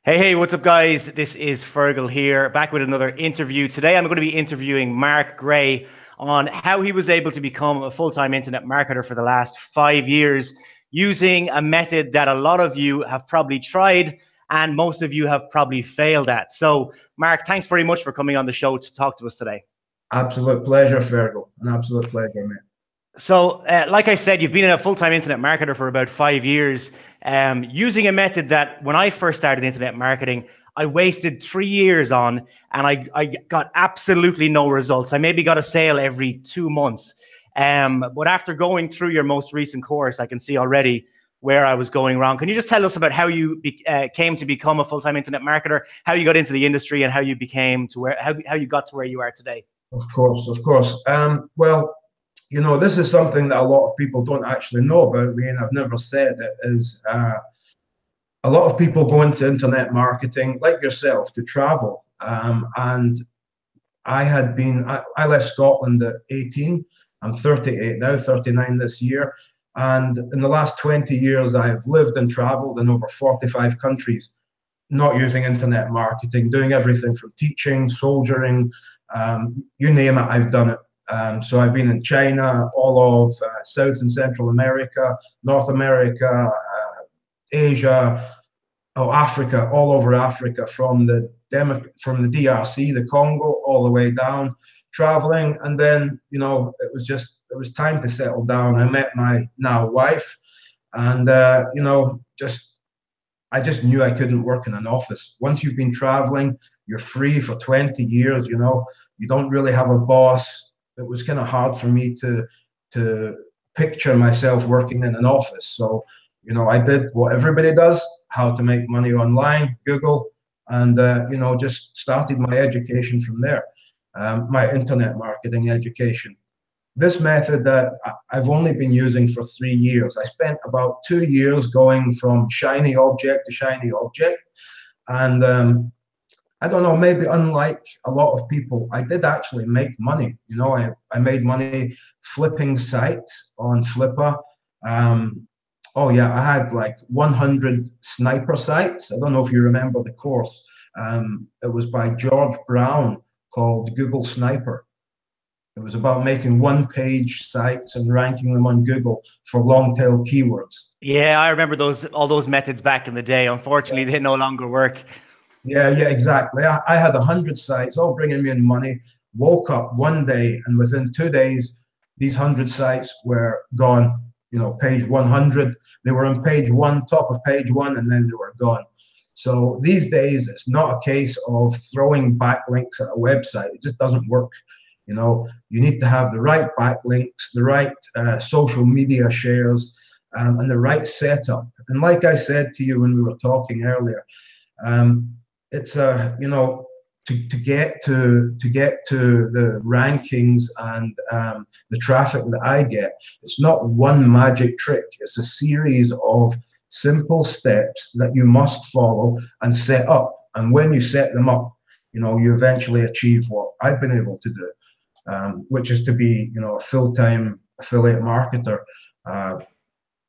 Hey, what's up, guys? This is Fergal here, back with another interview. Today, I'm going to be interviewing Mark Gray on how he was able to become a full-time internet marketer for the last 5 years using a method that a lot of you have probably tried and most of you have probably failed at. So, Mark, thanks very much for coming on the show to talk to us today. Absolute pleasure, Fergal. An absolute pleasure, mate. So, like I said, you've been a full-time internet marketer for about 5 years, using a method that when I first started internet marketing, I wasted 3 years on, and I got absolutely no results. I maybe got a sale every 2 months. But after going through your most recent course, I can see already where I was going wrong. Can you just tell us about how you came to become a full-time internet marketer, how you got into the industry, and how you became to where how you got to where you are today? Of course, of course. Well, this is something that a lot of people don't actually know about me, and I've never said it, is a lot of people go into internet marketing, like yourself, to travel. And I left Scotland at 18. I'm 38 now, 39 this year. And in the last 20 years, I've lived and traveled in over 45 countries, not using internet marketing, doing everything from teaching, soldiering, you name it, I've done it. So I've been in China, all of South and Central America, North America, Asia, Africa, all over Africa, from the DRC, the Congo, all the way down, traveling. And then, it was time to settle down. I met my now wife, and I just knew I couldn't work in an office. Once you've been traveling, you're free for 20 years, you don't really have a boss. It was kind of hard for me to picture myself working in an office. So, I did what everybody does, how to make money online, Google, and, just started my education from there, my internet marketing education. This method that I've only been using for 3 years. I spent about 2 years going from shiny object to shiny object. And I don't know, maybe unlike a lot of people, I did actually make money. I made money flipping sites on Flipper. Oh yeah, I had like 100 sniper sites. I don't know if you remember the course. It was by George Brown, called Google Sniper. It was about making one-page sites and ranking them on Google for long-tail keywords. Yeah, I remember all those methods back in the day. Unfortunately, they no longer work. Yeah, exactly. I had 100 sites, all bringing me in money. Woke up one day, and within 2 days, these 100 sites were gone. Page 100, they were on page one, top of page one, and then they were gone. So these days, it's not a case of throwing backlinks at a website. It just doesn't work. You need to have the right backlinks, the right social media shares, and the right setup. And like I said to you when we were talking earlier, it's to get to the rankings and the traffic that I get. It's not one magic trick. It's a series of simple steps that you must follow and set up. And when you set them up, you eventually achieve what I've been able to do. Which is to be, a full-time affiliate marketer,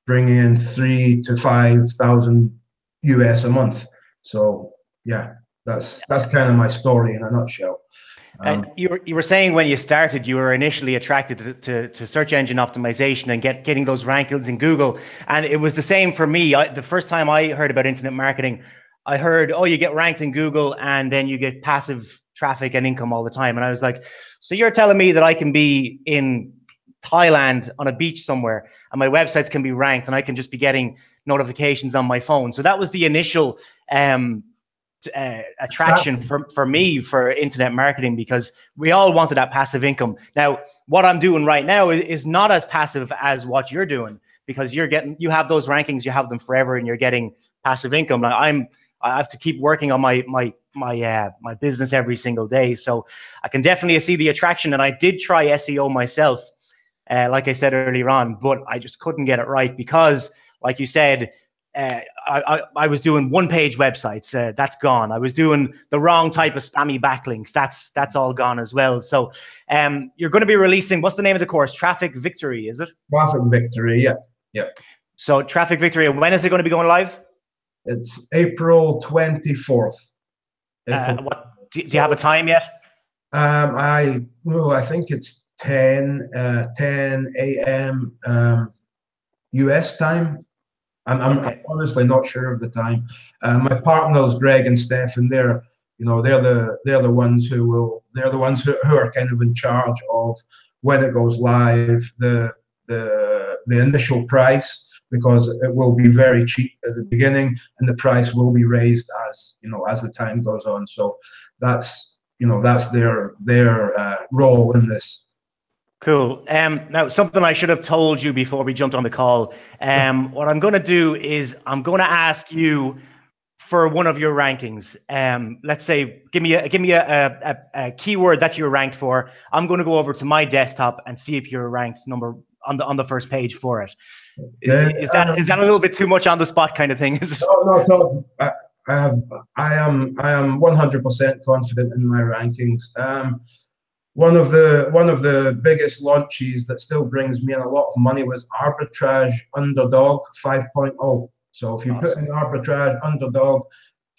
bringing in 3 to 5 thousand US a month. So yeah, that's kind of my story in a nutshell. And you were saying when you started, you were initially attracted to search engine optimization and getting those rankings in Google. And it was the same for me. The first time I heard about internet marketing, I heard, oh, you get ranked in Google and then you get passive traffic and income all the time. And I was like, so you're telling me that I can be in Thailand on a beach somewhere and my websites can be ranked and I can just be getting notifications on my phone. So that was the initial attraction for me for internet marketing, because we all wanted that passive income. Now, what I'm doing right now is not as passive as what you're doing, because you have those rankings, you have them forever, and you're getting passive income. I have to keep working on my business every single day. So I can definitely see the attraction. And I did try SEO myself, like I said earlier on, but I just couldn't get it right because, like you said, I was doing one-page websites. That's gone. I was doing the wrong type of spammy backlinks. That's all gone as well. So you're going to be releasing, what's the name of the course? Traffic Victory, is it? Traffic Victory, yeah. So Traffic Victory, when is it going to be going live? It's April 24th. What do you have a time yet? I think it's 10 a.m. US time. I'm Okay. honestly not sure of the time. My partners, Greg and Stefan, they're the ones who are kind of in charge of when it goes live, the initial price, because it will be very cheap at the beginning, and the price will be raised as the time goes on. So that's their role in this. Cool. Now, something I should have told you before we jumped on the call. What I'm going to do is I'm going to ask you for one of your rankings. Let's say, give me a keyword that you're ranked for. I'm going to go over to my desktop and see if you're ranked number on the first page for it. Okay. Is that a little bit too much on the spot kind of thing? No, at all. I am 100% confident in my rankings. One of the biggest launches that still brings me in a lot of money was Arbitrage Underdog 5.0. So if you put in Arbitrage Underdog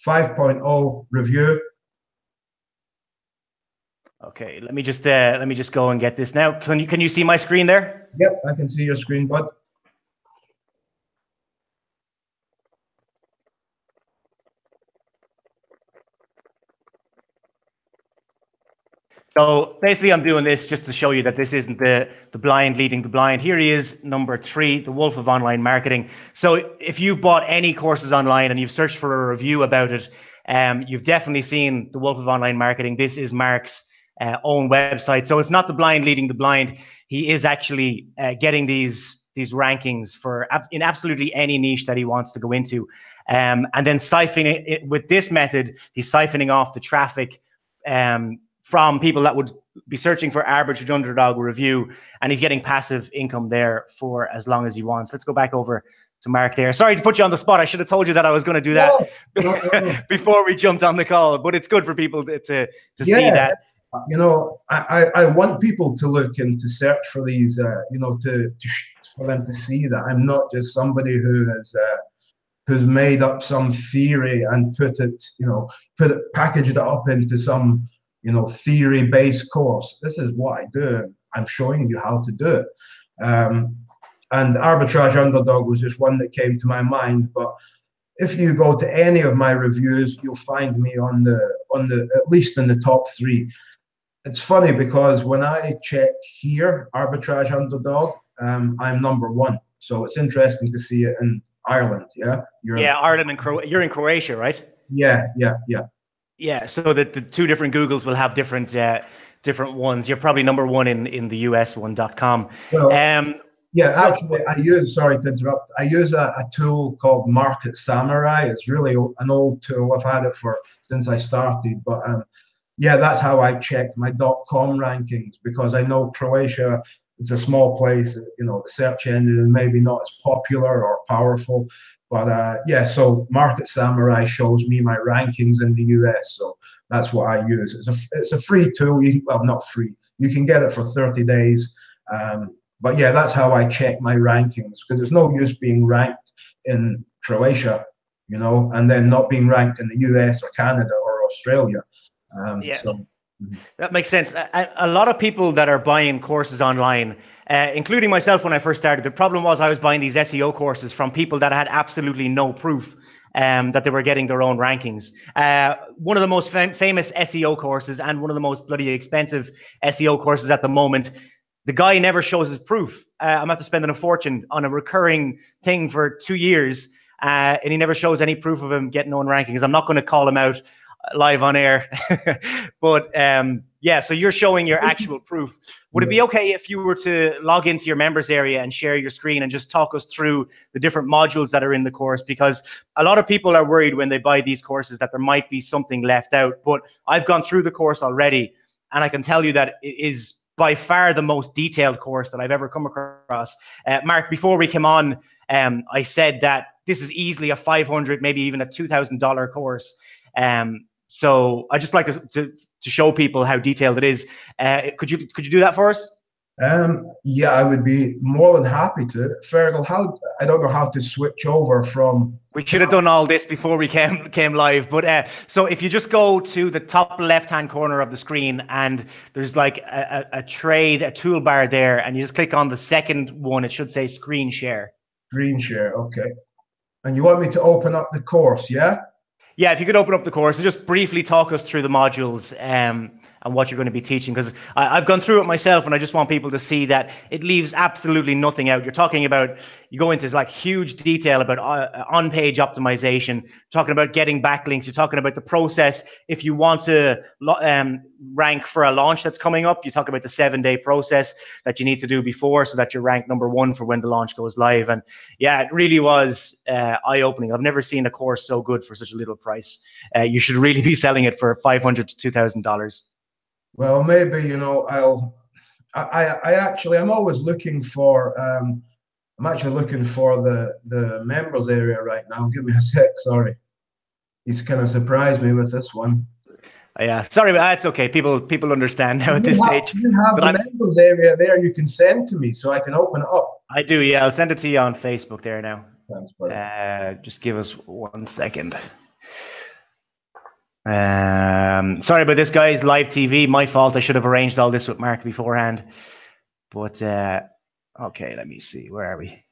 5.0 review. Okay, let me just go and get this now. Can you see my screen there? Yep, I can see your screen, bud. So basically, I'm doing this just to show you that this isn't the blind leading the blind. Here he is, number 3, the Wolf of Online Marketing. So if you've bought any courses online and you've searched for a review about it, you've definitely seen the Wolf of Online Marketing. This is Marc's own website. So it's not the blind leading the blind. He is actually getting these rankings for in absolutely any niche that he wants to go into, and then siphoning it with this method. He's siphoning off the traffic from people that would be searching for Arbitrage Underdog review, and he's getting passive income there for as long as he wants. Let's go back over to Marc there. Sorry to put you on the spot. I should have told you that I was going to do that before we jumped on the call, but it's good for people to see that. I want people to look and to search for these, for them to see that I'm not just somebody who's made up some theory and packaged it up into some theory-based course. This is what I do. I'm showing you how to do it. And Arbitrage Underdog was just one that came to my mind. But if you go to any of my reviews, you'll find me on the at least in the top 3. It's funny because when I check here, Arbitrage Underdog, I'm number 1. So it's interesting to see it in Ireland. Yeah. Ireland and Croatia. You're in Croatia, right? Yeah. Yeah, so the 2 different Googles will have different ones. You're probably number 1 in the US one.com. Well, actually, sorry to interrupt. I use a tool called Market Samurai. It's really an old tool. I've had it since I started. But that's how I check my .com rankings, because I know Croatia, it's a small place. The search engine is maybe not as popular or powerful. But so Market Samurai shows me my rankings in the US. So that's what I use. It's a free tool. Not free. You can get it for 30 days. But that's how I check my rankings, because there's no use being ranked in Croatia, and then not being ranked in the US or Canada or Australia. That makes sense. A lot of people that are buying courses online, including myself when I first started, the problem was I was buying these SEO courses from people that had absolutely no proof that they were getting their own rankings. One of the most famous SEO courses, and one of the most bloody expensive SEO courses at the moment, the guy never shows his proof. I'm after spending a fortune on a recurring thing for 2 years, and he never shows any proof of him getting own rankings. I'm not going to call him out live on air, but so you're showing your actual proof. Would it be okay if you were to log into your members area and share your screen and just talk us through the different modules that are in the course? Because a lot of people are worried when they buy these courses that there might be something left out, but I've gone through the course already, and I can tell you that it is by far the most detailed course that I've ever come across. Marc, before we came on, I said that this is easily a $500, maybe even a $2,000 course. So I just like to show people how detailed it is. Could you do that for us? Yeah, I would be more than happy to. Fergal, how I don't know how to switch over from. We should have done all this before we came live. But so if you just go to the top left-hand corner of the screen, and there's like a tray, a toolbar there, and you just click on the second one, it should say screen share. Screen share, okay. And you want me to open up the course, yeah? Yeah, if you could open up the course and just briefly talk us through the modules and what you're going to be teaching, because I've gone through it myself, and I just want people to see that it leaves absolutely nothing out. You're talking about, you go into like huge detail about on-page optimization, talking about getting backlinks, you're talking about the process. If you want to rank for a launch that's coming up, you talk about the 7-day process that you need to do before so that you're ranked #1 for when the launch goes live. And yeah, it really was eye-opening. I've never seen a course so good for such a little price. You should really be selling it for $500 to $2,000. Well, maybe, you know, I'm always looking for, I'm actually looking for the members area right now. Give me a sec, sorry. He's kind of surprised me with this one. Yeah, sorry, but that's okay. People understand now at this stage. You have the members area there you can send to me so I can open it up. I do, yeah. I'll send it to you on Facebook there now. Thanks, buddy. Just give us 1 second. Sorry about this, guys. Live TV, my fault. I should have arranged all this with Mark beforehand. But okay, let me see. Where are we?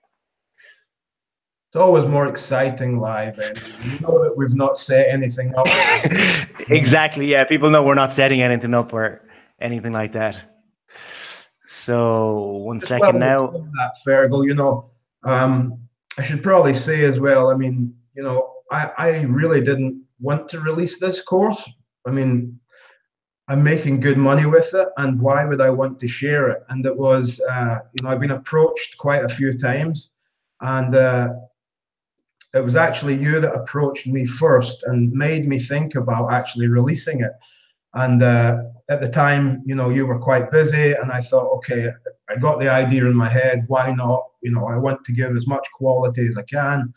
It's always more exciting live, and you know that we've not set anything up. Exactly. Yeah, people know we're not setting anything up or anything like that. So 1 second now. That Fergal, you know, I should probably say as well. I mean, you know, I really didn't want to release this course. I mean, I'm making good money with it, and why would I want to share it? And it was, you know, I've been approached quite a few times, and it was actually you that approached me first and made me think about actually releasing it. And at the time, you know, you were quite busy, and I thought, okay, I got the idea in my head. Why not? You know, I want to give as much quality as I can.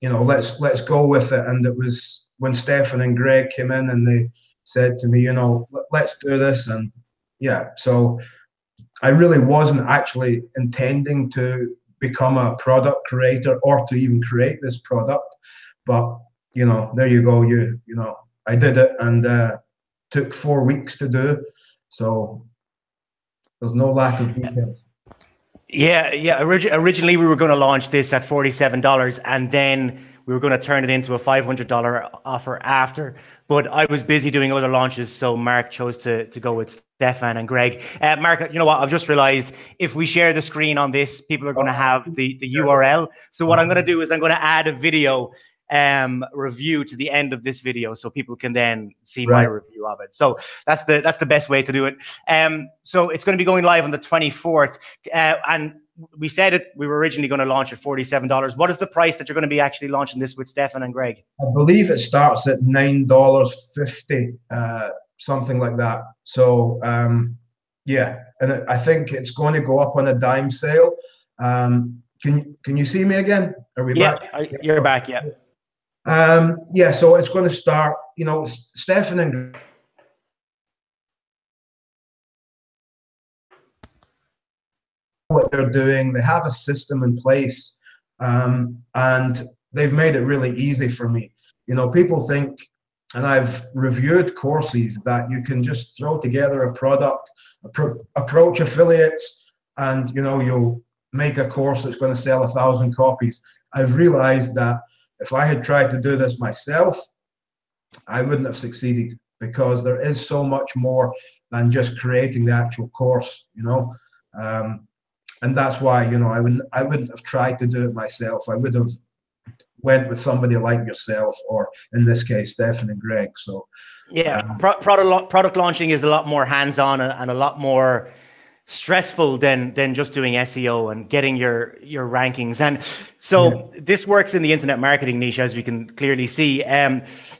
You know, let's go with it. And it was when Stefan and Greg came in and they said to me, you know, let's do this. And yeah, so I really wasn't actually intending to become a product creator or to even create this product, but you know, there you go. You know, I did it, and took 4 weeks to do. So there's no lack of details. Yeah. Originally, we were going to launch this at $47, and then we were going to turn it into a $500 offer after. But I was busy doing other launches, so Mark chose to go with Stefan and Greg. Mark, you know what? I've just realized if we share the screen on this, people are going to have the URL. So what I'm going to do is I'm going to add a video review to the end of this video, so people can then see my review of it. So that's the best way to do it. So it's going to be going live on the 24th, and we said it. We were originally going to launch at $47. What is the price that you're going to be actually launching this with Stefan and Greg? I believe it starts at $9.50, something like that. So yeah, and I think it's going to go up on a dime sale. Can you see me again? Are we back? You're back. Yeah. Yeah, so it's going to start, you know, Stefan and what they're doing. They have a system in place, and they've made it really easy for me. You know, people think, and I've reviewed courses, that you can just throw together a product, approach affiliates, and, you know, you'll make a course that's going to sell 1,000 copies. I've realized that if I had tried to do this myself, I wouldn't have succeeded, because there is so much more than just creating the actual course, you know. And that's why, you know, I wouldn't have tried to do it myself. I would have went with somebody like yourself, or in this case, Stefan and Greg. So yeah, product launching is a lot more hands-on and a lot more stressful than just doing SEO and getting your rankings. And so this works in the internet marketing niche, as we can clearly see.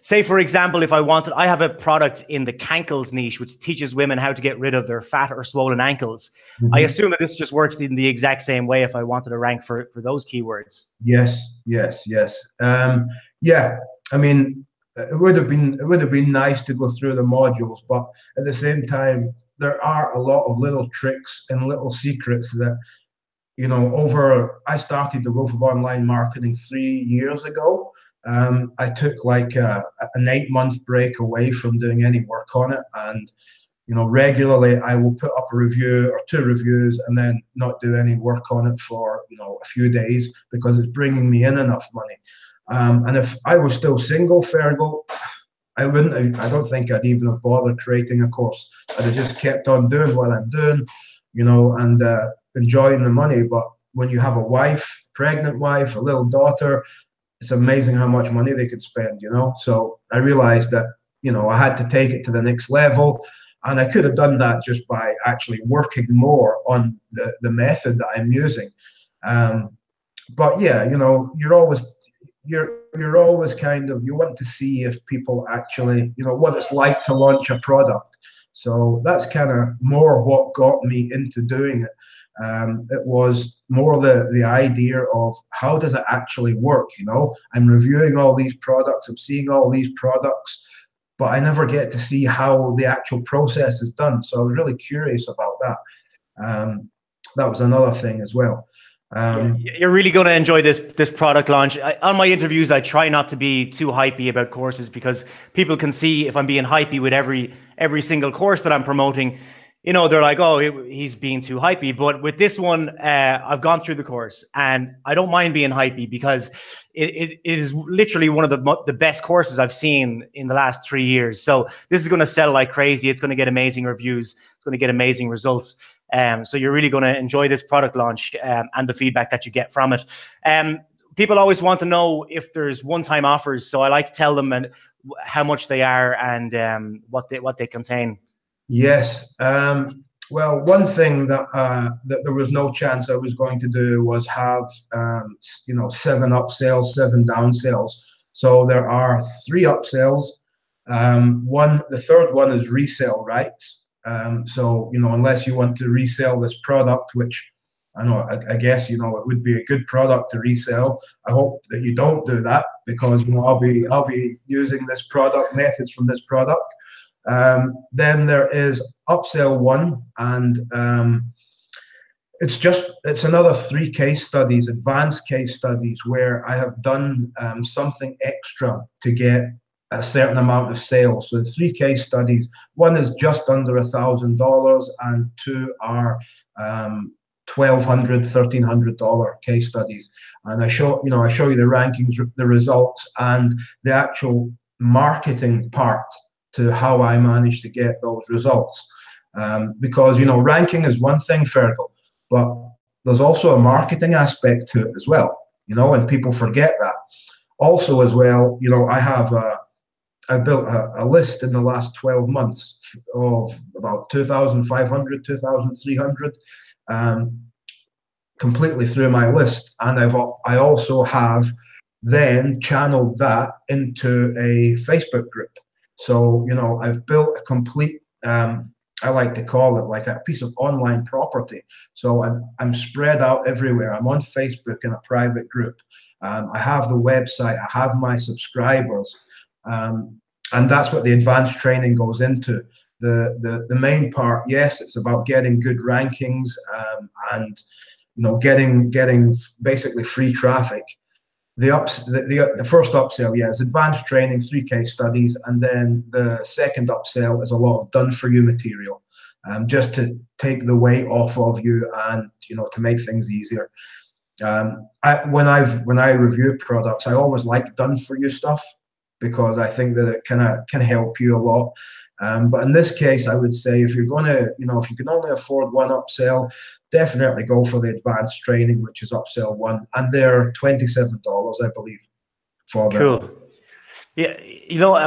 Say, for example, if I have a product in the cankles niche, which teaches women how to get rid of their fat or swollen ankles. I assume that this just works in the exact same way if I wanted to rank for those keywords. Yes. Yeah, I mean, it would have been nice to go through the modules, but at the same time, there are a lot of little tricks and little secrets that, I started the Growth of Online Marketing 3 years ago. I took like an 8 month break away from doing any work on it. And, regularly I will put up a review or two reviews and then not do any work on it for, a few days because it's bringing me in enough money. And if I was still single, Fergal, I don't think I'd even have bothered creating a course. I'd have just kept on doing what I'm doing, and enjoying the money. But when you have a wife, pregnant wife, a little daughter, it's amazing how much money they could spend, So I realized that, I had to take it to the next level. And I could have done that just by actually working more on the method that I'm using. But yeah, you're always kind of, you want to see if people actually, what it's like to launch a product. So that's kind of more what got me into doing it. It was more the idea of how does it actually work? I'm reviewing all these products, I'm seeing all these products, but I never get to see how the actual process is done. So I was really curious about that. That was another thing as well. You're really going to enjoy this product launch. On my interviews, I try not to be too hypey about courses because people can see if I'm being hypey with every single course that I'm promoting. They're like, oh, he's being too hypey. But with this one, I've gone through the course and I don't mind being hypey because it is literally one of the best courses I've seen in the last 3 years. So this is going to sell like crazy. It's going to get amazing reviews. It's going to get amazing results. So you're really going to enjoy this product launch and the feedback that you get from it. People always want to know if there's one-time offers. So I like to tell them how much they are and what they contain. Yes. Well, one thing that there was no chance I was going to do was have 7 upsells, 7 downsells. So there are 3 upsells. The third one is resale rights. So unless you want to resell this product, which I know, I guess it would be a good product to resell. I hope that you don't do that because I'll be using this product, methods from this product. Then there is upsell 1, and it's another 3 case studies, advanced case studies, where I have done something extra to get a certain amount of sales. So the 3 case studies, 1 is just under $1,000, and 2 are $1,200, $1,300 case studies. And I show you the rankings, the results, and the actual marketing part to how I managed to get those results. Because, ranking is one thing, Fergal, but there's also a marketing aspect to it as well, and people forget that. Also as well, I've built a list in the last 12 months of about 2,500, 2,300 completely through my list. And I also have then channeled that into a Facebook group. So, I've built a complete, I like to call it like a piece of online property. So I'm spread out everywhere. I'm on Facebook in a private group. I have the website. I have my subscribers. And that's what the advanced training goes into. The main part, yes, it's about getting good rankings and getting basically free traffic. The first upsell, is advanced training, 3 case studies, and then the second upsell is a lot of done for you material, just to take the weight off of you and to make things easier. When I review products, I always like done for you stuff because I think that it can help you a lot. But in this case, I would say if you're going to, if you can only afford 1 upsell, definitely go for the advanced training, which is upsell 1, and they're $27, I believe, for cool. that. Yeah,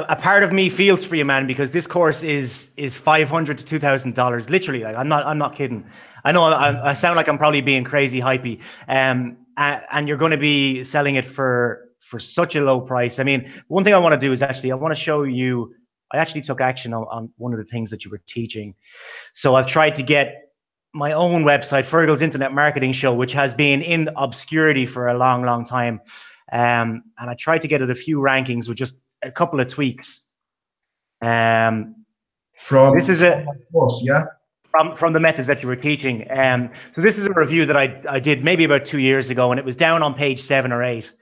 a part of me feels for you, man, because this course is $500 to $2,000, literally. Like I'm not kidding. I know I sound like I'm probably being crazy hypey, and you're going to be selling it for such a low price. I mean, one thing I want to do is I want to show you. I actually took action on one of the things that you were teaching. So I've tried to get my own website, Fergal's Internet Marketing Show, which has been in obscurity for a long, long time. And I tried to get it a few rankings with just a couple of tweaks. From this is a course, yeah. from the methods that you were teaching. So this is a review that I did maybe about 2 years ago, and it was down on page 7 or 8.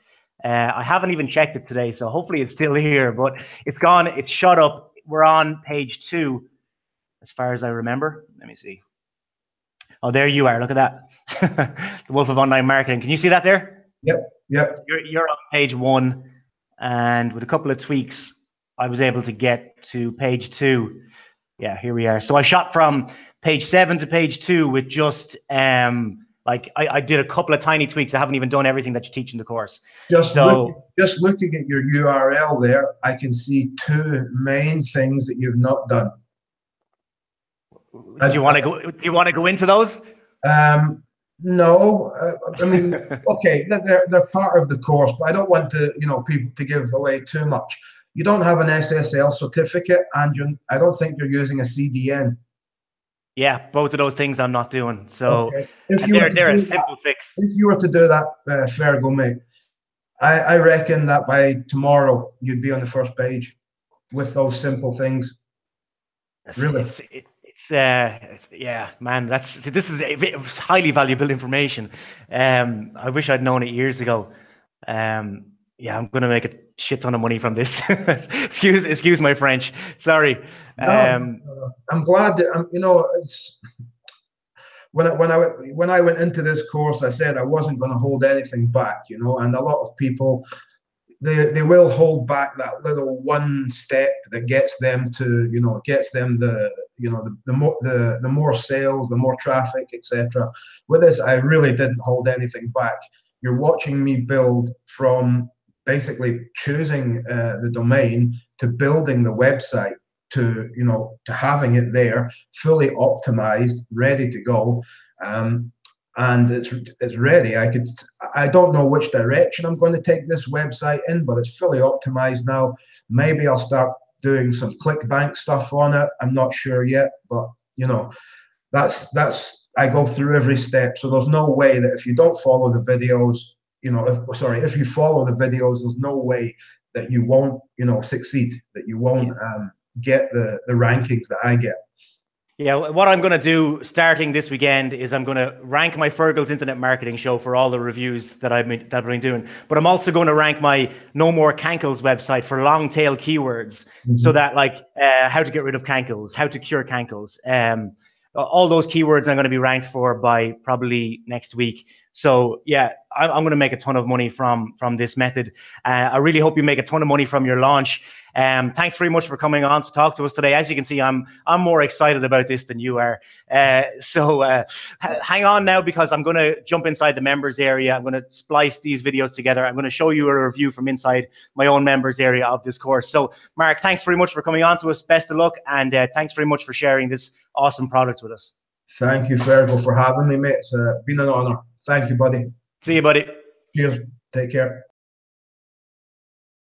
I haven't even checked it today, so hopefully it's still here, but it's gone. It's shot up. We're on page 2, as far as I remember. Let me see. Oh, there you are. Look at that. The Wolf of Online Marketing. Can you see that there? Yep. You're on page 1, and with a couple of tweaks, I was able to get to page 2. Yeah, here we are. So I shot from page 7 to page 2 with just I did a couple of tiny tweaks. I haven't even done everything that you teach in the course. Just looking at your URL there, I can see 2 main things that you've not done. Do you want to go into those? No, I mean, okay, they're part of the course, but I don't want to, people to give away too much. You don't have an SSL certificate, and I don't think you're using a CDN. Yeah, both of those things I'm not doing. So okay. They're a simple fix. If you were to do that, Fergal, mate, I reckon that by tomorrow you'd be on the first page with those simple things. Really? Yeah, man. This is highly valuable information. I wish I'd known it years ago. Yeah, I'm gonna make a shit ton of money from this. excuse my French. Sorry. No, I'm glad that it's when I went into this course, I said I wasn't going to hold anything back, and a lot of people they will hold back that little one step that gets them to the more sales, the more traffic, etc. With this, I really didn't hold anything back. You're watching me build from basically choosing the domain to building the website to having it there fully optimized, ready to go, and it's ready. I don't know which direction I'm going to take this website in, but it's fully optimized now. Maybe I'll start doing some ClickBank stuff on it. I'm not sure yet, but that's I go through every step. So there's no way that if you don't follow the videos, if you follow the videos, there's no way that you won't, succeed, that you won't get the rankings that I get. Yeah, what I'm going to do starting this weekend is I'm going to rank my Fergal's Internet Marketing Show for all the reviews that I've been doing. But I'm also going to rank my No More Cankles website for long tail keywords, so that how to get rid of cankles, how to cure cankles. All those keywords I'm going to be ranked for by probably next week. So yeah, I'm going to make a ton of money from this method. I really hope you make a ton of money from your launch. Thanks very much for coming on to talk to us today. As you can see, I'm more excited about this than you are. So hang on now, because I'm going to jump inside the members area. I'm going to splice these videos together. I'm going to show you a review from inside my own members area of this course. So Mark, thanks very much for coming on to us. Best of luck, and thanks very much for sharing this awesome product with us. Thank you, Fergal, for having me, mate. It's been an honor. Thank you, buddy. See you, buddy. Cheers. Take care.